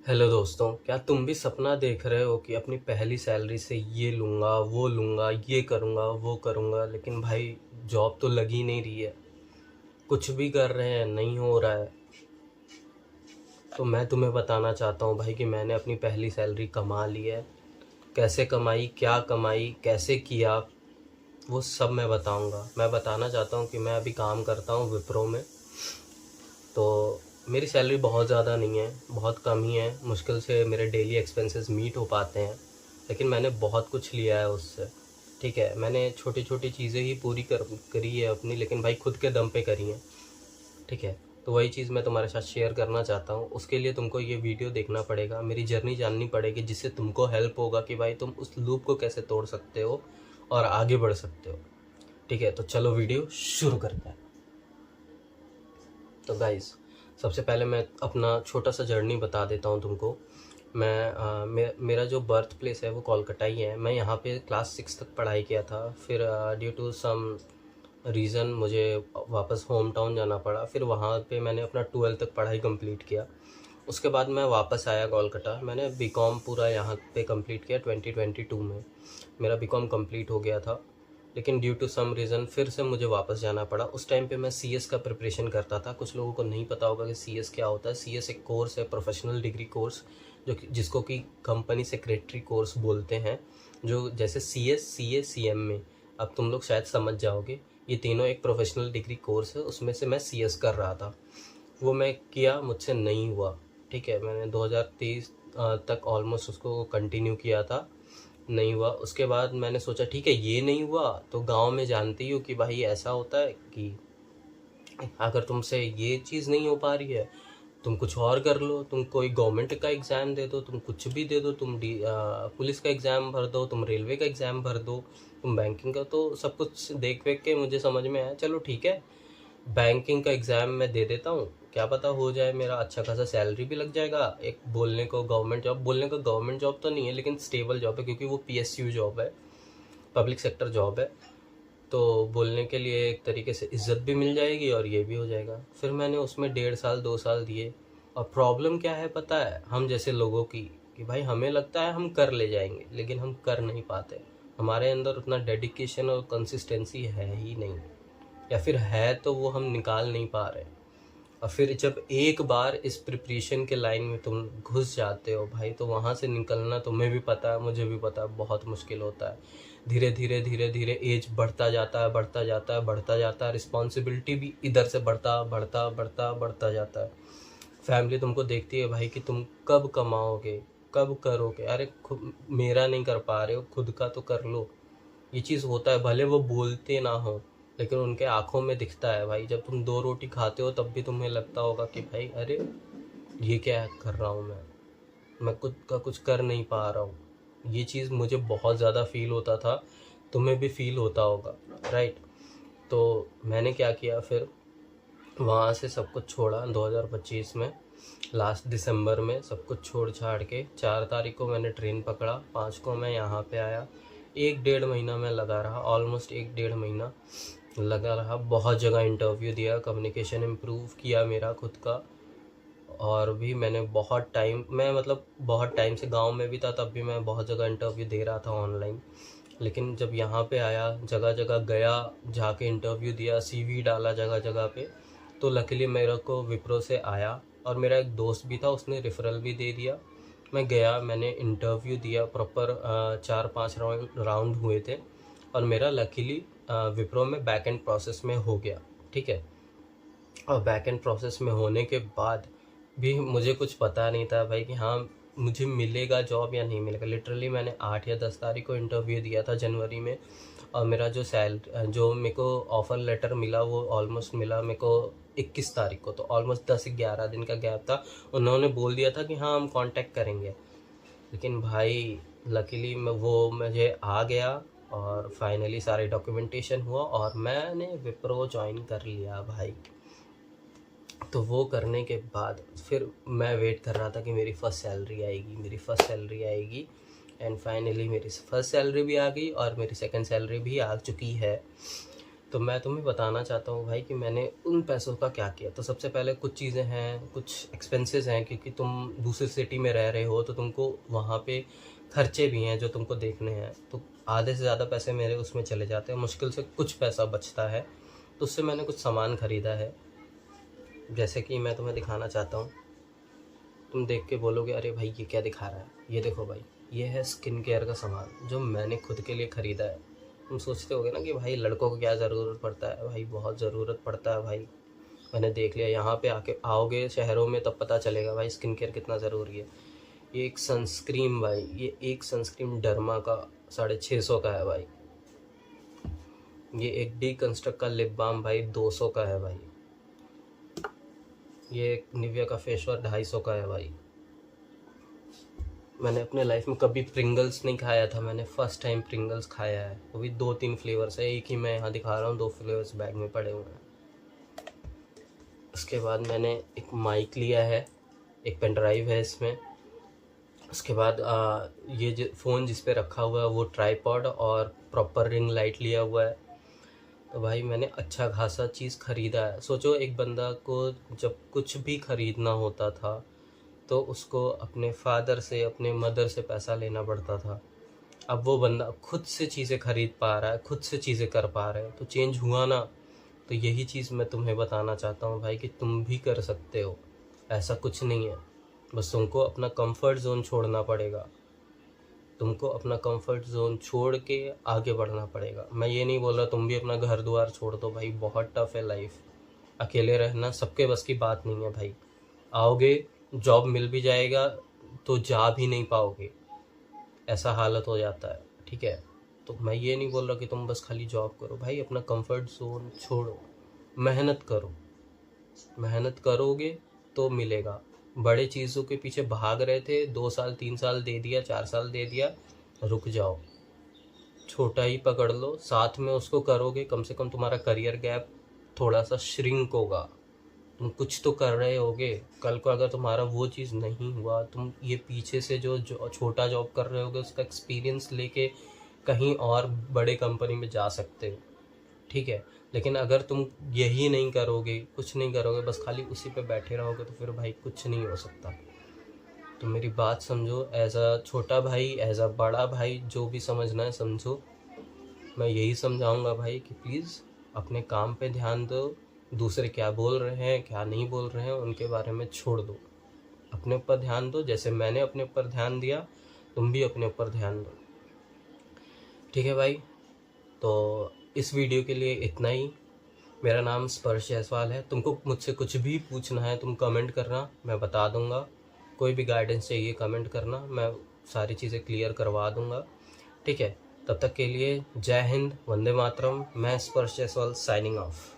Hello दोस्तों, क्या तुम भी सपना देख रहे हो कि अपनी पहली सैलरी से ये लूँगा, ये करूँगा, वो करूँगा, लेकिन भाई जॉब तो लग ही नहीं रही है। कुछ भी कर रहे हैं, नहीं हो रहा है। तो मैं तुम्हें बताना चाहता हूँ भाई कि मैंने अपनी पहली सैलरी कमा ली है। कैसे कमाई, क्या कमाई, कैसे किया, वो सब मैं बताऊँगा। मैं बताना चाहता हूँ कि मैं अभी काम करता हूँ विप्रो में। तो मेरी सैलरी बहुत ज़्यादा नहीं है, बहुत कम ही है। मुश्किल से मेरे डेली एक्सपेंसेस मीट हो पाते हैं, लेकिन मैंने बहुत कुछ लिया है उससे। ठीक है, मैंने छोटी छोटी चीज़ें ही पूरी करी है अपनी, लेकिन भाई खुद के दम पे करी हैं। ठीक है, तो वही चीज़ मैं तुम्हारे साथ शेयर करना चाहता हूँ। उसके लिए तुमको ये वीडियो देखना पड़ेगा, मेरी जर्नी जाननी पड़ेगी, जिससे तुमको हेल्प होगा कि भाई तुम उस लूप को कैसे तोड़ सकते हो और आगे बढ़ सकते हो। ठीक है, तो चलो वीडियो शुरू करते हैं। तो गाइस, सबसे पहले मैं अपना छोटा सा जर्नी बता देता हूँ तुमको। मेरा जो बर्थ प्लेस है वो कोलकाता ही है। मैं यहाँ पे क्लास 6 तक पढ़ाई किया था। फिर ड्यू टू सम रीज़न मुझे वापस होम टाउन जाना पड़ा। फिर वहाँ पे मैंने अपना 12th तक पढ़ाई कंप्लीट किया। उसके बाद मैं वापस आया कोलकाता। मैंने बीकॉम पूरा यहाँ पे कंप्लीट किया 2022 में। मेरा बीकॉम कंप्लीट हो गया था, लेकिन ड्यू टू सम रीज़न फिर से मुझे वापस जाना पड़ा। उस टाइम पे मैं सीएस का प्रिपरेशन करता था। कुछ लोगों को नहीं पता होगा कि सीएस क्या होता है। सीएस एक कोर्स है, प्रोफेशनल डिग्री कोर्स, जिसको कि कंपनी सेक्रेटरी कोर्स बोलते हैं। जो जैसे सीएस, सीए, सीएम में अब तुम लोग शायद समझ जाओगे। ये तीनों एक प्रोफेशनल डिग्री कोर्स है, उसमें से मैं सीएस कर रहा था। वो मैं किया, मुझसे नहीं हुआ। ठीक है, मैंने 2023 तक ऑलमोस्ट उसको कंटिन्यू किया था, नहीं हुआ। उसके बाद मैंने सोचा ठीक है, ये नहीं हुआ तो गांव में जानती हो कि भाई ऐसा होता है कि अगर तुमसे ये चीज़ नहीं हो पा रही है, तुम कुछ और कर लो। तुम कोई गवर्नमेंट का एग्ज़ाम दे दो, तुम कुछ भी दे दो, तुम पुलिस का एग्ज़ाम भर दो, तुम रेलवे का एग्ज़ाम भर दो, तुम बैंकिंग का। तो सब कुछ देख वेख के मुझे समझ में आया, चलो ठीक है, बैंकिंग का एग्ज़ाम मैं दे देता हूँ। क्या पता हो जाए मेरा, अच्छा खासा सैलरी भी लग जाएगा। एक बोलने को गवर्नमेंट जॉब, बोलने का गवर्नमेंट जॉब तो नहीं है, लेकिन स्टेबल जॉब है, क्योंकि वो पीएसयू जॉब है, पब्लिक सेक्टर जॉब है। तो बोलने के लिए एक तरीके से इज्जत भी मिल जाएगी और ये भी हो जाएगा। फिर मैंने उसमें 1.5 साल 2 साल दिए। और प्रॉब्लम क्या है पता है हम जैसे लोगों की, कि भाई हमें लगता है हम कर ले जाएंगे, लेकिन हम कर नहीं पाते। हमारे अंदर उतना डेडिकेशन और कंसिस्टेंसी है ही नहीं, या फिर है तो वो हम निकाल नहीं पा रहे। और फिर जब एक बार इस प्रिपरेशन के लाइन में तुम घुस जाते हो भाई, तो वहाँ से निकलना तुम्हें भी पता है, मुझे भी पता है, बहुत मुश्किल होता है। धीरे धीरे धीरे धीरे एज बढ़ता जाता है, बढ़ता जाता है, बढ़ता जाता है। रिस्पॉन्सिबिलिटी भी इधर से बढ़ता बढ़ता बढ़ता बढ़ता जाता है। फैमिली तुमको देखती है भाई कि तुम कब कमाओगे, कब करोगे। अरे मेरा नहीं कर पा रहे हो, खुद का तो कर लो। ये चीज़ होता है, भले वो बोलते ना हो, लेकिन उनके आंखों में दिखता है भाई। जब तुम 2 रोटी खाते हो तब भी तुम्हें लगता होगा कि भाई अरे ये क्या कर रहा हूँ मैं खुद का कुछ कर नहीं पा रहा हूँ। ये चीज़ मुझे बहुत ज़्यादा फील होता था, तुम्हें भी फील होता होगा, राइट। तो मैंने क्या किया फिर, वहाँ से सब कुछ छोड़ा 2025 में, लास्ट दिसंबर में सब कुछ छोड़ छाड़ के 4 तारीख को मैंने ट्रेन पकड़ा, 5 को मैं यहाँ पे आया। 1 डेढ़ महीना मैं लगा रहा, ऑलमोस्ट 1 डेढ़ महीना लगा रहा। बहुत जगह इंटरव्यू दिया, कम्युनिकेशन इम्प्रूव किया मेरा खुद का। और भी मैंने बहुत टाइम, मैं मतलब बहुत टाइम से गांव में भी था, तब भी मैं बहुत जगह इंटरव्यू दे रहा था ऑनलाइन। लेकिन जब यहाँ पे आया, जगह जगह गया, जाके इंटरव्यू दिया, सीवी डाला जगह जगह पे, तो लकीली मेरे को विप्रो से आया। और मेरा एक दोस्त भी था, उसने रेफरल भी दे दिया। मैं गया, मैंने इंटरव्यू दिया प्रॉपर, 4-5 राउंड हुए थे, और मेरा लकीली विप्रो में बैक एंड प्रोसेस में हो गया। ठीक है, और बैक एंड प्रोसेस में होने के बाद भी मुझे कुछ पता नहीं था भाई कि हाँ मुझे मिलेगा जॉब या नहीं मिलेगा। लिटरली मैंने 8 या 10 तारीख को इंटरव्यू दिया था जनवरी में, और मेरा जो मेरे को ऑफ़र लेटर मिला वो ऑलमोस्ट मिला मेरे को 21 तारीख को। तो ऑलमोस्ट 10-11 दिन का गैप था। उन्होंने बोल दिया था कि हाँ हम कांटेक्ट करेंगे, लेकिन भाई लकीली वो मुझे आ गया, और फाइनली सारे डॉक्यूमेंटेशन हुआ और मैंने विप्रो ज्वाइन कर लिया भाई। तो वो करने के बाद फिर मैं वेट कर रहा था कि मेरी फ़र्स्ट सैलरी आएगी, मेरी फ़र्स्ट सैलरी आएगी। एंड फाइनली मेरी फ़र्स्ट सैलरी भी आ गई और मेरी सेकंड सैलरी भी आ चुकी है। तो मैं तुम्हें बताना चाहता हूँ भाई कि मैंने उन पैसों का क्या किया। तो सबसे पहले कुछ चीज़ें हैं, कुछ एक्सपेंसेस हैं, क्योंकि तुम दूसरी सिटी में रह रहे हो तो तुमको वहाँ पे खर्चे भी हैं जो तुमको देखने हैं। तो आधे से ज़्यादा पैसे मेरे उसमें चले जाते हैं, मुश्किल से कुछ पैसा बचता है, तो उससे मैंने कुछ सामान ख़रीदा है। जैसे कि मैं तुम्हें दिखाना चाहता हूँ, तुम देख के बोलोगे अरे भाई ये क्या दिखा रहा है। ये देखो भाई, ये है स्किन केयर का सामान जो मैंने खुद के लिए ख़रीदा है। तुम सोचते होगे ना कि भाई लड़कों को क्या ज़रूरत पड़ता है। भाई बहुत ज़रूरत पड़ता है भाई। मैंने देख लिया, यहाँ पे आके आओगे शहरों में तब पता चलेगा भाई स्किन केयर कितना ज़रूरी है। ये एक सनस्क्रीन भाई, ये एक सनस्क्रीन डर्मा का 650 का है भाई। ये एक डीकंस्ट्रक्ट का लिप बाम भाई 200 का है भाई। ये एक निविया का फेस वॉश 250 का है भाई। मैंने अपने लाइफ में कभी प्रिंगल्स नहीं खाया था, मैंने फ़र्स्ट टाइम प्रिंगल्स खाया है। वो भी 2-3 फ्लेवर्स है, एक ही मैं यहाँ दिखा रहा हूँ, 2 फ्लेवर्स बैग में पड़े हुए हैं। उसके बाद मैंने एक माइक लिया है, एक पेन ड्राइव है इसमें। उसके बाद ये जो फ़ोन जिस पे रखा हुआ है वो ट्राईपॉड और प्रॉपर रिंग लाइट लिया हुआ है। तो भाई मैंने अच्छा खासा चीज़ ख़रीदा है। सोचो एक बंदा को जब कुछ भी ख़रीदना होता था तो उसको अपने फादर से, अपने मदर से पैसा लेना पड़ता था। अब वो बंदा खुद से चीज़ें ख़रीद पा रहा है, खुद से चीज़ें कर पा रहा है, तो चेंज हुआ ना। तो यही चीज़ मैं तुम्हें बताना चाहता हूँ भाई कि तुम भी कर सकते हो, ऐसा कुछ नहीं है। बस तुमको अपना कंफर्ट ज़ोन छोड़ना पड़ेगा, तुमको अपना कंफर्ट ज़ोन छोड़ के आगे बढ़ना पड़ेगा। मैं ये नहीं बोल रहा तुम भी अपना घर द्वार छोड़ दो भाई, बहुत टफ है लाइफ। अकेले रहना सबके बस की बात नहीं है भाई। आओगे, जॉब मिल भी जाएगा तो जा भी नहीं पाओगे, ऐसा हालत हो जाता है, ठीक है। तो मैं ये नहीं बोल रहा कि तुम बस खाली जॉब करो भाई, अपना कंफर्ट जोन छोड़ो, मेहनत करो। मेहनत करोगे तो मिलेगा। बड़े चीज़ों के पीछे भाग रहे थे, 2 साल 3 साल दे दिया, 4 साल दे दिया, रुक जाओ, छोटा ही पकड़ लो, साथ में उसको करोगे, कम से कम तुम्हारा करियर गैप थोड़ा सा श्रिंक होगा। तुम कुछ तो कर रहे होगे। कल को अगर तुम्हारा वो चीज़ नहीं हुआ, तुम ये पीछे से जो छोटा जॉब कर रहे होगे उसका एक्सपीरियंस लेके कहीं और बड़े कंपनी में जा सकते हो, ठीक है। लेकिन अगर तुम यही नहीं करोगे, कुछ नहीं करोगे, बस खाली उसी पे बैठे रहोगे, तो फिर भाई कुछ नहीं हो सकता। तो मेरी बात समझो, एज अ छोटा भाई, एज अ बड़ा भाई, जो भी समझना है समझो। मैं यही समझाऊंगा भाई कि प्लीज़ अपने काम पे ध्यान दो। दूसरे क्या बोल रहे हैं, क्या नहीं बोल रहे हैं, उनके बारे में छोड़ दो, अपने ऊपर ध्यान दो। जैसे मैंने अपने ऊपर ध्यान दिया, तुम भी अपने ऊपर ध्यान दो, ठीक है भाई। तो इस वीडियो के लिए इतना ही। मेरा नाम स्पर्श जायसवाल है। तुमको मुझसे कुछ भी पूछना है तुम कमेंट करना, मैं बता दूंगा। कोई भी गाइडेंस चाहिए कमेंट करना, मैं सारी चीज़ें क्लियर करवा दूंगा, ठीक है। तब तक के लिए जय हिंद, वंदे मातरम। मैं स्पर्श जायसवाल साइनिंग ऑफ।